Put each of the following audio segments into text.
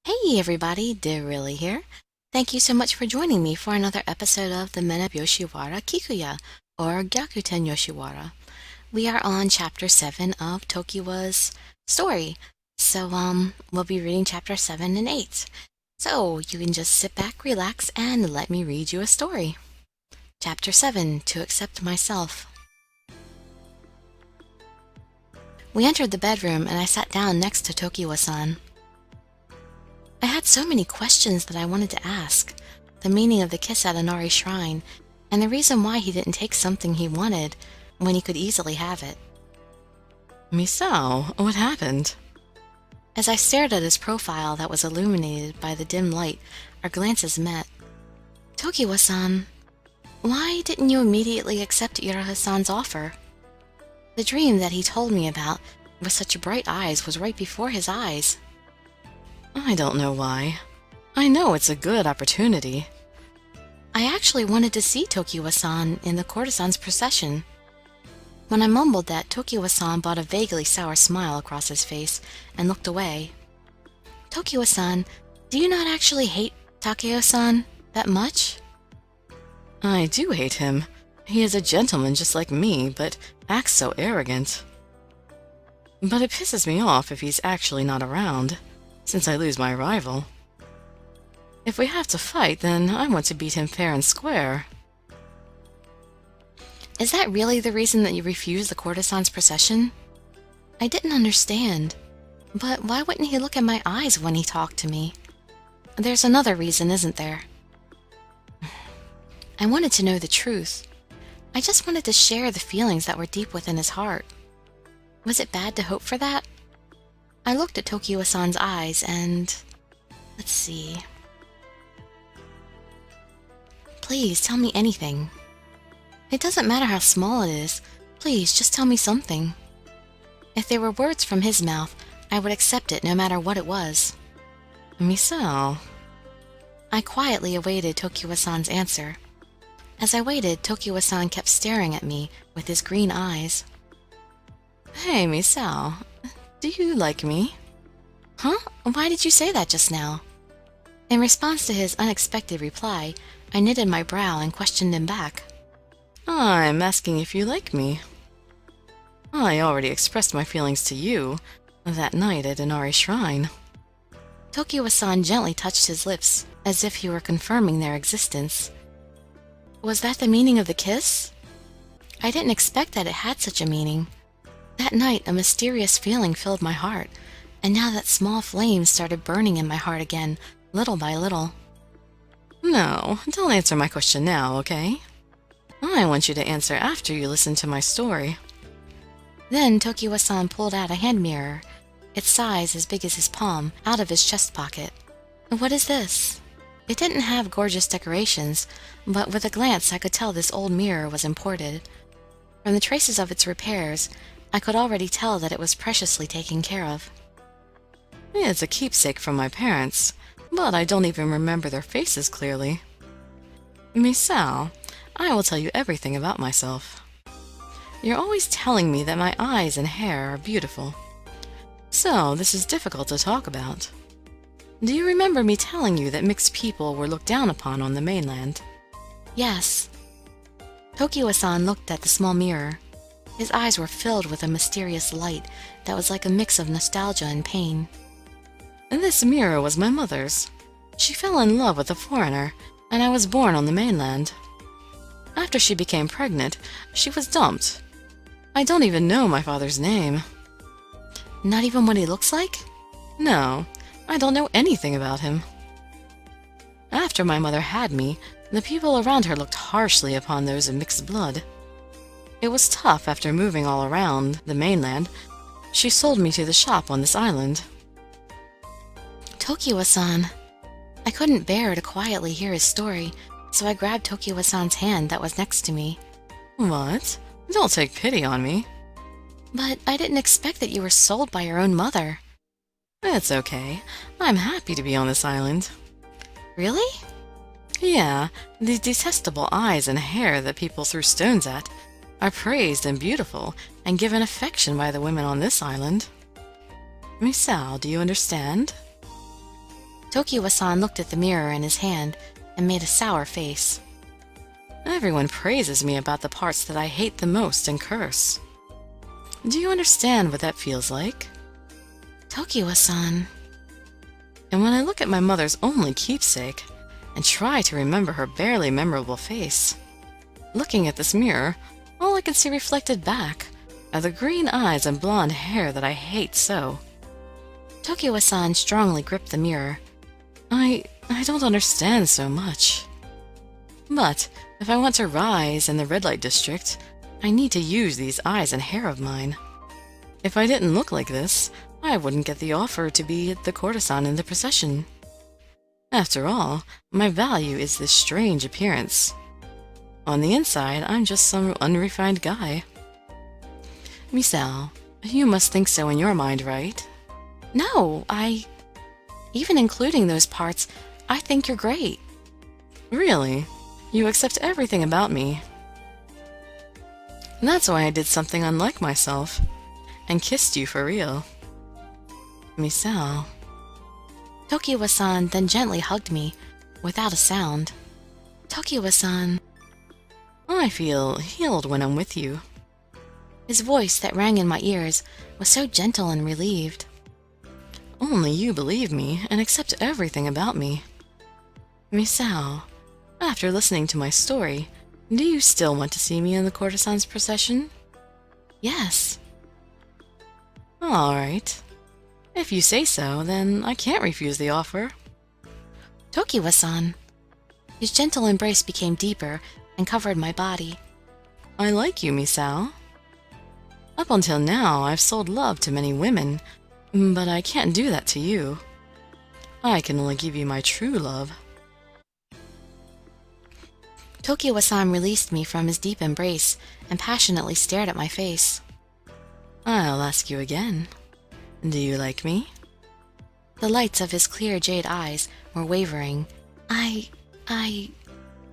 Hey everybody, Dirili here. Thank you so much for joining me for another episode of the Men of Yoshiwara Kikuya, or Gyakuten Yoshiwara. We are on chapter 7 of Tokiwa's story. We'll be reading chapter 7 and 8. So, you can just sit back, relax, and let me read you a story. Chapter 7, To Accept Myself. We entered the bedroom and I sat down next to Tokiwa-san. I had so many questions that I wanted to ask. The meaning of the kiss at Inari Shrine, and the reason why he didn't take something he wanted when he could easily have it. Misao, what happened? As I stared at his profile that was illuminated by the dim light, our glances met. Tokiwa-san, why didn't you immediately accept Iroha-san's offer? The dream that he told me about with such bright eyes was right before his eyes. I don't know why. I know it's a good opportunity. I actually wanted to see Tokiwa-san in the courtesan's procession. When I mumbled that, Tokiwa-san brought a vaguely sour smile across his face and looked away. Tokiwa-san, do you not actually hate Takeo-san that much? I do hate him. He is a gentleman just like me, but acts so arrogant. But it pisses me off if he's actually not around, since I lose my rival. If we have to fight, then I want to beat him fair and square. Is that really the reason that you refused the courtesan's procession? I didn't understand. But why wouldn't he look at my eyes when he talked to me? There's another reason, isn't there? I wanted to know the truth. I just wanted to share the feelings that were deep within his heart. Was it bad to hope for that? I looked at Tokiwa-san's eyes and... let's see... Please, tell me anything. It doesn't matter how small it is. Please, just tell me something. If there were words from his mouth, I would accept it no matter what it was. Misao. I quietly awaited Tokiwa-san's answer. As I waited, Tokiwa-san kept staring at me with his green eyes. Hey, Misao. Do you like me? Huh? Why did you say that just now? In response to his unexpected reply, I knitted my brow and questioned him back. I'm asking if you like me. I already expressed my feelings to you that night at Inari Shrine. Tokiwa-san gently touched his lips, as if he were confirming their existence. Was that the meaning of the kiss? I didn't expect that it had such a meaning. That night, a mysterious feeling filled my heart, and now that small flames started burning in my heart again, little by little. No, don't answer my question now, okay? I want you to answer after you listen to my story. Then Tokiwa-san pulled out a hand mirror, its size as big as his palm, out of his chest pocket. What is this? It didn't have gorgeous decorations, but with a glance I could tell this old mirror was imported. From the traces of its repairs, I could already tell that it was preciously taken care of. It's a keepsake from my parents, but I don't even remember their faces clearly. Misao, I will tell you everything about myself. You're always telling me that my eyes and hair are beautiful. So this is difficult to talk about. Do you remember me telling you that mixed people were looked down upon on the mainland? Yes. Tokiwa-san looked at the small mirror. His eyes were filled with a mysterious light that was like a mix of nostalgia and pain. This mirror was my mother's. She fell in love with a foreigner, and I was born on the mainland. After she became pregnant, she was dumped. I don't even know my father's name. Not even what he looks like? No, I don't know anything about him. After my mother had me, the people around her looked harshly upon those of mixed blood. It was tough after moving all around the mainland. She sold me to the shop on this island. Tokiwa-san. I couldn't bear to quietly hear his story, so I grabbed Tokiwa-san's hand that was next to me. What? Don't take pity on me. But I didn't expect that you were sold by your own mother. It's okay. I'm happy to be on this island. Really? Yeah, the detestable eyes and hair that people threw stones at are praised and beautiful and given affection by the women on this island. Misao, do you understand? Tokiwa-san looked at the mirror in his hand and made a sour face. Everyone praises me about the parts that I hate the most and curse. Do you understand what that feels like? Tokiwa-san. And when I look at my mother's only keepsake and try to remember her barely memorable face, looking at this mirror, all I can see reflected back are the green eyes and blonde hair that I hate so. Tokiwa-san strongly gripped the mirror. I don't understand so much. But if I want to rise in the red light district, I need to use these eyes and hair of mine. If I didn't look like this, I wouldn't get the offer to be the courtesan in the procession. After all, my value is this strange appearance. On the inside, I'm just some unrefined guy. Misao, you must think so in your mind, right? No, even including those parts, I think you're great. Really? You accept everything about me. That's why I did something unlike myself, and kissed you for real. Misao. Tokiwa-san then gently hugged me, without a sound. Tokiwa-san. I feel healed when I'm with you. His voice that rang in my ears was so gentle and relieved. Only you believe me and accept everything about me. Misao, after listening to my story, do you still want to see me in the courtesan's procession? Yes. All right. If you say so, then I can't refuse the offer. Tokiwa-san. His gentle embrace became deeper and covered my body. I like you, Misao. Up until now, I've sold love to many women, but I can't do that to you. I can only give you my true love. Tokiwa-san released me from his deep embrace and passionately stared at my face. I'll ask you again. Do you like me? The lights of his clear jade eyes were wavering.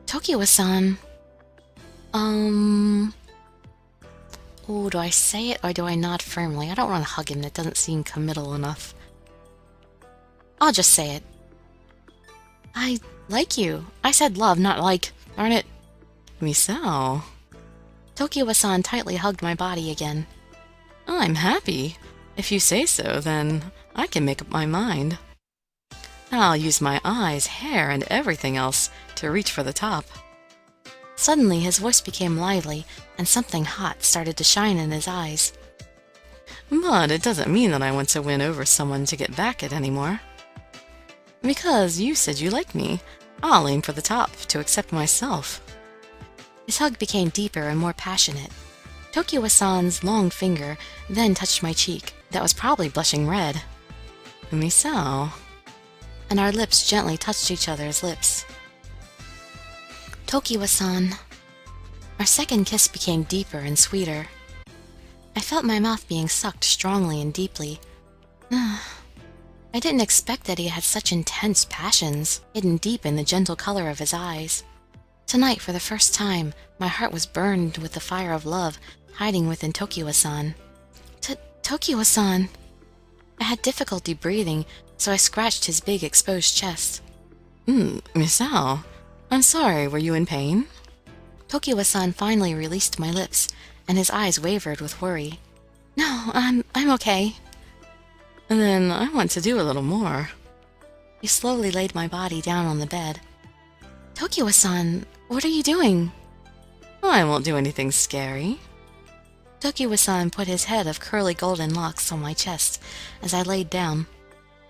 Tokiwa-san. Oh, do I say it or do I nod firmly? I don't want to hug him. That doesn't seem committal enough. I'll just say it. I like you. I said love, not like. Darn it. Misao. Tokiwa-san tightly hugged my body again. I'm happy. If you say so, then I can make up my mind. I'll use my eyes, hair, and everything else to reach for the top. Suddenly, his voice became lively, and something hot started to shine in his eyes. But it doesn't mean that I want to win over someone to get back at anymore. Because you said you like me, I'll aim for the top to accept myself. His hug became deeper and more passionate. Tokiwa-san's long finger then touched my cheek, that was probably blushing red. Misao. And our lips gently touched each other's lips. Tokiwa-san. Our second kiss became deeper and sweeter. I felt my mouth being sucked strongly and deeply. I didn't expect that he had such intense passions, hidden deep in the gentle color of his eyes. Tonight, for the first time, my heart was burned with the fire of love hiding within Tokiwa-san. Tokiwa-san. I had difficulty breathing, so I scratched his big exposed chest. Misao, I'm sorry, were you in pain? Tokiwa-san finally released my lips, and his eyes wavered with worry. No, I'm okay. And then I want to do a little more. He slowly laid my body down on the bed. Tokiwa-san, what are you doing? I won't do anything scary. Tokiwa-san put his head of curly golden locks on my chest as I laid down.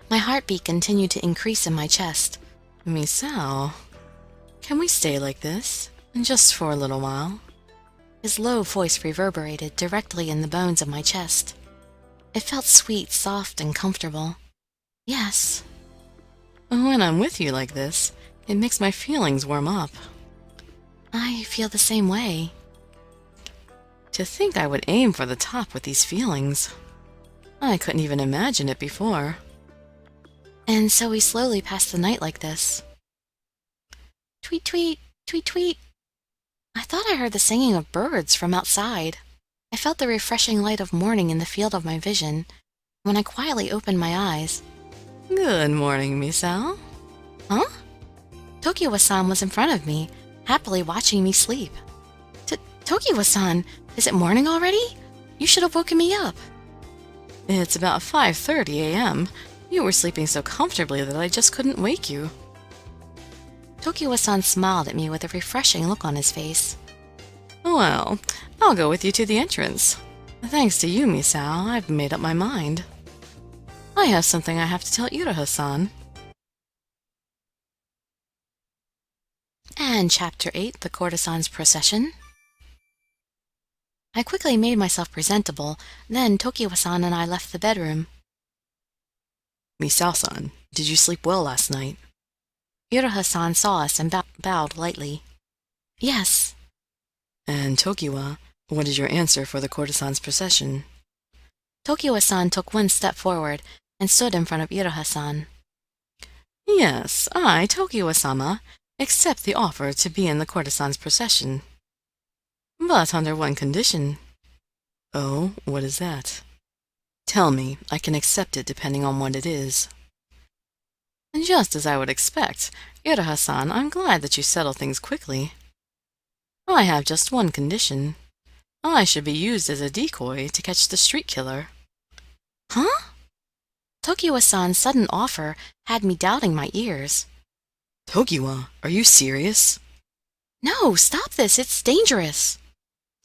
My heartbeat continued to increase in my chest. Misao, can we stay like this, just for a little while? His low voice reverberated directly in the bones of my chest. It felt sweet, soft, and comfortable. Yes. When I'm with you like this, it makes my feelings warm up. I feel the same way. To think I would aim for the top with these feelings. I couldn't even imagine it before. And so we slowly passed the night like this. Tweet, tweet, tweet, tweet. I thought I heard the singing of birds from outside. I felt the refreshing light of morning in the field of my vision. When I quietly opened my eyes, Good morning, Misao. Huh? Tokiwa-san was in front of me, happily watching me sleep. Tokiwa-san, is it morning already? You should have woken me up. It's about 5:30 a.m. You were sleeping so comfortably that I just couldn't wake you. Tokiwa-san smiled at me with a refreshing look on his face. Well, I'll go with you to the entrance. Thanks to you, Misao, I've made up my mind. I have something I have to tell Iroha-san. And Chapter 8, The Courtesan's Procession. I quickly made myself presentable, then Tokiwa-san and I left the bedroom. Misao-san, did you sleep well last night? Iroha-san saw us and bowed lightly. Yes. And Tokiwa, what is your answer for the courtesan's procession? Tokiwa-san took one step forward and stood in front of Iroha-san. Yes, I, Tokiwa-sama, accept the offer to be in the courtesan's procession. But under one condition. Oh, what is that? Tell me, I can accept it depending on what it is. And just as I would expect, Iroha-san, I'm glad that you settle things quickly. I have just one condition. I should be used as a decoy to catch the street killer. Huh? Tokiwa-san's sudden offer had me doubting my ears. Tokiwa, are you serious? No, stop this, it's dangerous.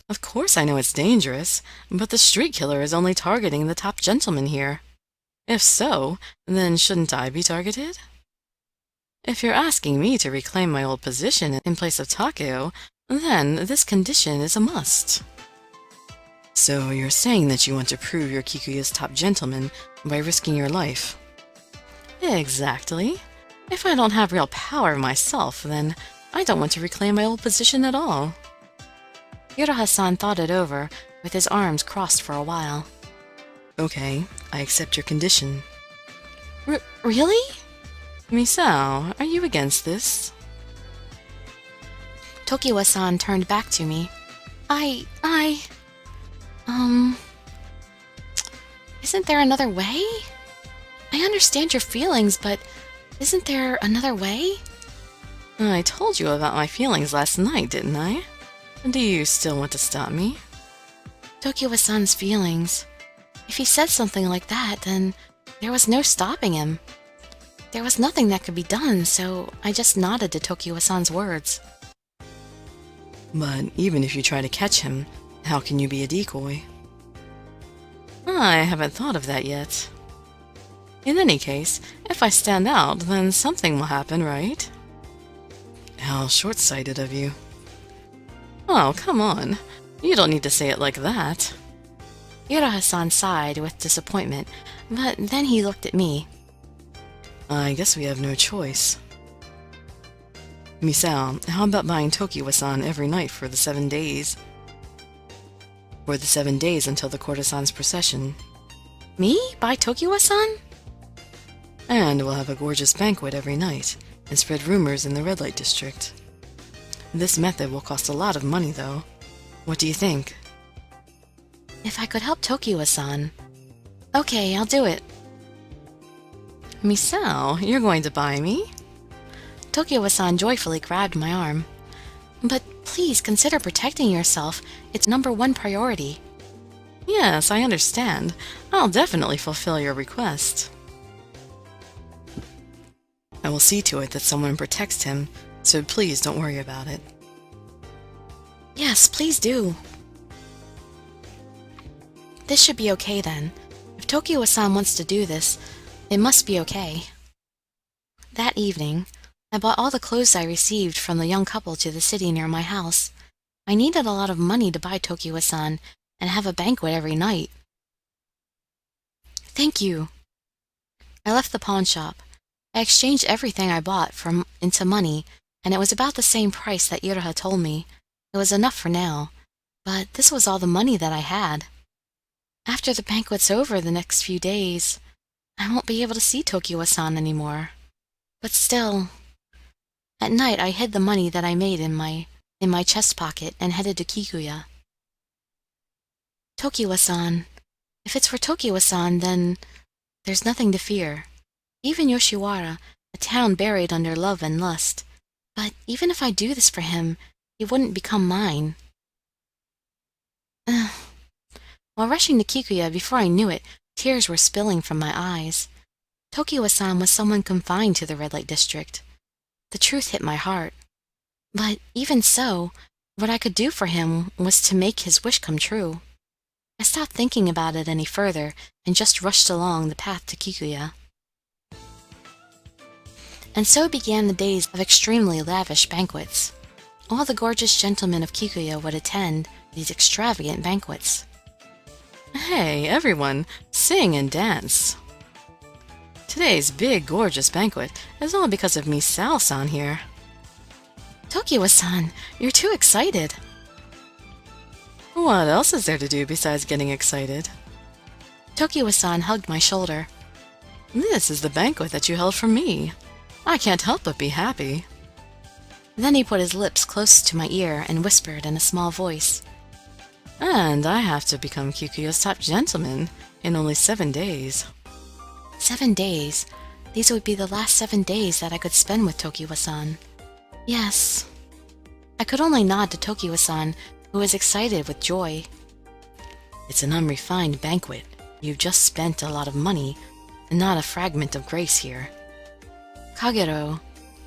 Of course I know it's dangerous, but the street killer is only targeting the top gentleman here. If so, then shouldn't I be targeted? If you're asking me to reclaim my old position in place of Takeo, then this condition is a must. So you're saying that you want to prove you're Kikuya's top gentleman by risking your life? Exactly. If I don't have real power myself, then I don't want to reclaim my old position at all. Iroha-san thought it over, with his arms crossed for a while. Okay, I accept your condition. Really? Misao, are you against this? Tokiwa-san turned back to me. Isn't there another way? I understand your feelings, but isn't there another way? I told you about my feelings last night, didn't I? Do you still want to stop me? Tokiwa-san's feelings. If he said something like that, then there was no stopping him. There was nothing that could be done, so I just nodded to Tokiwa-san's words. But even if you try to catch him, how can you be a decoy? I haven't thought of that yet. In any case, if I stand out, then something will happen, right? How short-sighted of you. Oh, come on. You don't need to say it like that. Iroha-san sighed with disappointment, but then he looked at me. I guess we have no choice. Misao, how about buying Tokiwa-san every night for the 7 days? For the 7 days until the courtesan's procession. Me? Buy Tokiwa-san? And we'll have a gorgeous banquet every night, and spread rumors in the red light district. This method will cost a lot of money, though. What do you think? If I could help Tokiwa-san. Okay, I'll do it. Misao, you're going to buy me? Tokiwa-san joyfully grabbed my arm. But please consider protecting yourself. It's #1 priority. Yes, I understand. I'll definitely fulfill your request. I will see to it that someone protects him, so please don't worry about it. Yes, please do. This should be okay then. If Tokiwa-san wants to do this, it must be okay. That evening, I bought all the clothes I received from the young couple to the city near my house. I needed a lot of money to buy Tokiwa-san and have a banquet every night. Thank you. I left the pawn shop. I exchanged everything I bought into money, and it was about the same price that Iroha told me. It was enough for now, but this was all the money that I had. After the banquet's over the next few days, I won't be able to see Tokiwa-san anymore. But still, at night I hid the money that I made in my chest pocket and headed to Kikuya. Tokiwa-san. If it's for Tokiwa-san, then there's nothing to fear. Even Yoshiwara, a town buried under love and lust. But even if I do this for him, he wouldn't become mine. Ugh. While rushing to Kikuya, before I knew it, tears were spilling from my eyes. Tokiwa-san was someone confined to the red light district. The truth hit my heart. But even so, what I could do for him was to make his wish come true. I stopped thinking about it any further and just rushed along the path to Kikuya. And so began the days of extremely lavish banquets. All the gorgeous gentlemen of Kikuya would attend these extravagant banquets. Hey, everyone, sing and dance. Today's big, gorgeous banquet is all because of Misao-san here. Tokiwa-san, you're too excited. What else is there to do besides getting excited? Tokiwa-san hugged my shoulder. This is the banquet that you held for me. I can't help but be happy. Then he put his lips close to my ear and whispered in a small voice. And I have to become Kikuya's top gentleman in only 7 days. 7 days? These would be the last 7 days that I could spend with Tokiwa-san. Yes. I could only nod to Tokiwa-san, who was excited with joy. It's an unrefined banquet. You've just spent a lot of money, and not a fragment of grace here. Kagero,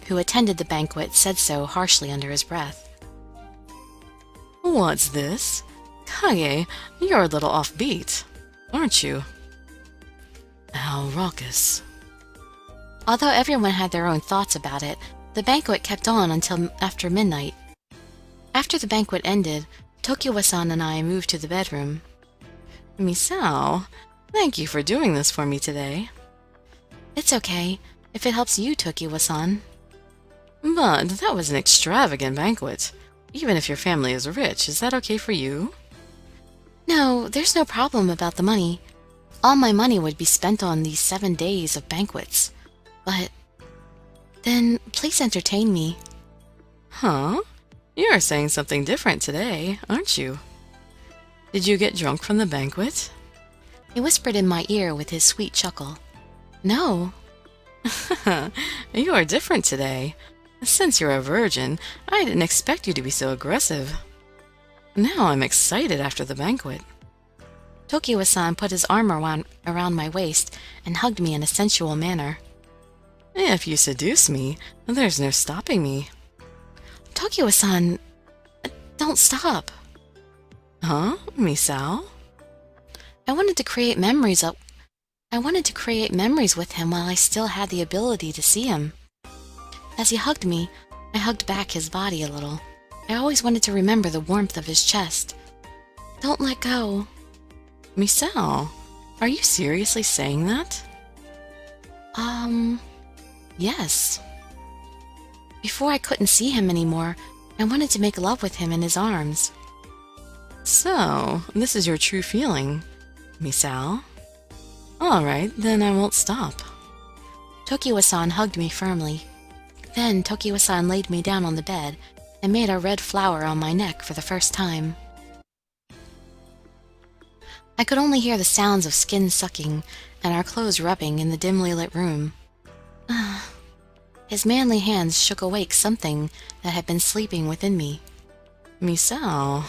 who attended the banquet, said so harshly under his breath. What's this? Kage, you're a little offbeat, aren't you? How raucous. Although everyone had their own thoughts about it, the banquet kept on until after midnight. After the banquet ended, Tokiwa-san and I moved to the bedroom. Misao, thank you for doing this for me today. It's okay, if it helps you, Tokiwa-san. But that was an extravagant banquet. Even if your family is rich, is that okay for you? No, there's no problem about the money. All my money would be spent on these 7 days of banquets. But then please entertain me. Huh? You're saying something different today, aren't you? Did you get drunk from the banquet? He whispered in my ear with his sweet chuckle. No. You are different today. Since you're a virgin, I didn't expect you to be so aggressive. Now I'm excited after the banquet. Tokiwa-san put his arm around my waist and hugged me in a sensual manner. If you seduce me, there's no stopping me. Tokiwa-san, don't stop. Huh, Misao? I wanted to create memories with him while I still had the ability to see him. As he hugged me, I hugged back his body a little. I always wanted to remember the warmth of his chest. Don't let go. Misao, are you seriously saying that? Yes. Before I couldn't see him anymore, I wanted to make love with him in his arms. So, this is your true feeling, Misao? All right, then I won't stop. Tokiwa-san hugged me firmly. Then Tokiwa-san laid me down on the bed and made a red flower on my neck for the first time. I could only hear the sounds of skin sucking and our clothes rubbing in the dimly lit room. His manly hands shook awake something that had been sleeping within me. Misao.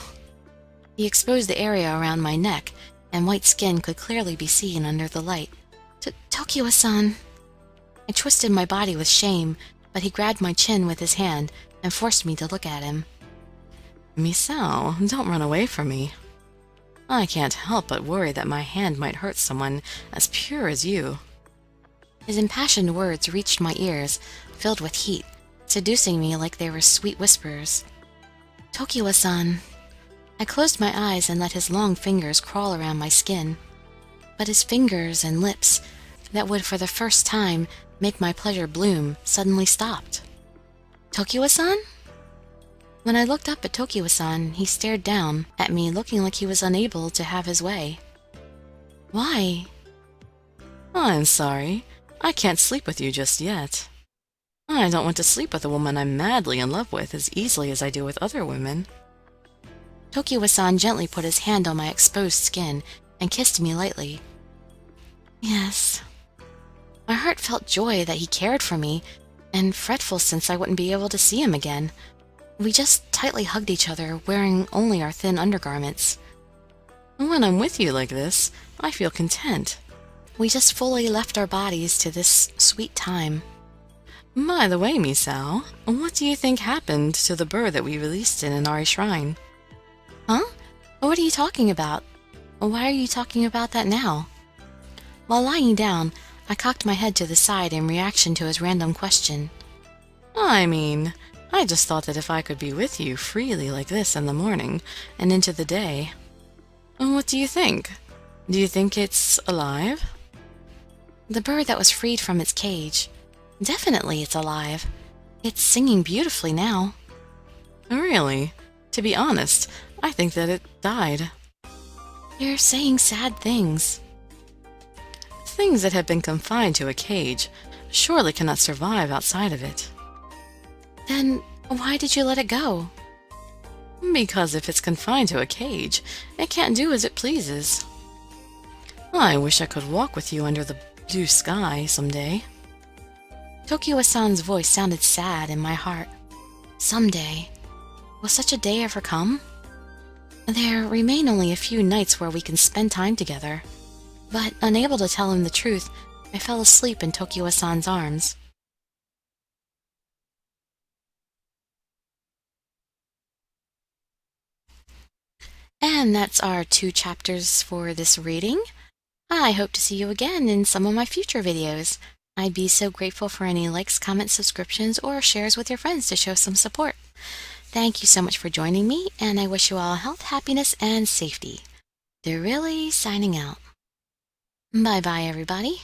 He exposed the area around my neck, and white skin could clearly be seen under the light. Tokiwa-san. I twisted my body with shame, but he grabbed my chin with his hand and forced me to look at him. Misao, don't run away from me. I can't help but worry that my hand might hurt someone as pure as you. His impassioned words reached my ears, filled with heat, seducing me like they were sweet whispers. Tokiwa-san. I closed my eyes and let his long fingers crawl around my skin. But his fingers and lips, that would for the first time make my pleasure bloom, suddenly stopped. Tokiwa-san? When I looked up at Tokiwa-san, he stared down at me, looking like he was unable to have his way. Why? I'm sorry. I can't sleep with you just yet. I don't want to sleep with a woman I'm madly in love with as easily as I do with other women. Tokiwa-san gently put his hand on my exposed skin and kissed me lightly. Yes. My heart felt joy that he cared for me, and fretful since I wouldn't be able to see him again. We just tightly hugged each other, wearing only our thin undergarments. When I'm with you like this, I feel content. We just fully left our bodies to this sweet time. By the way, Misao, what do you think happened to the bird that we released in Inari Shrine? Huh? What are you talking about? Why are you talking about that now? While lying down, I cocked my head to the side in reaction to his random question. I mean, I just thought that if I could be with you freely like this in the morning and into the day. What do you think? Do you think it's alive? The bird that was freed from its cage. Definitely it's alive. It's singing beautifully now. Really? To be honest, I think that it died. You're saying sad things. Things that have been confined to a cage surely cannot survive outside of it. Then why did you let it go? Because if it's confined to a cage, it can't do as it pleases. I wish I could walk with you under the blue sky someday. Tokiwa-san's voice sounded sad in my heart. Someday. Will such a day ever come? There remain only a few nights where we can spend time together. But unable to tell him the truth, I fell asleep in Tokiwa-san's arms. And that's our 2 chapters for this reading. I hope to see you again in some of my future videos. I'd be so grateful for any likes, comments, subscriptions, or shares with your friends to show some support. Thank you so much for joining me, and I wish you all health, happiness, and safety. Dirili signing out. Bye-bye, everybody.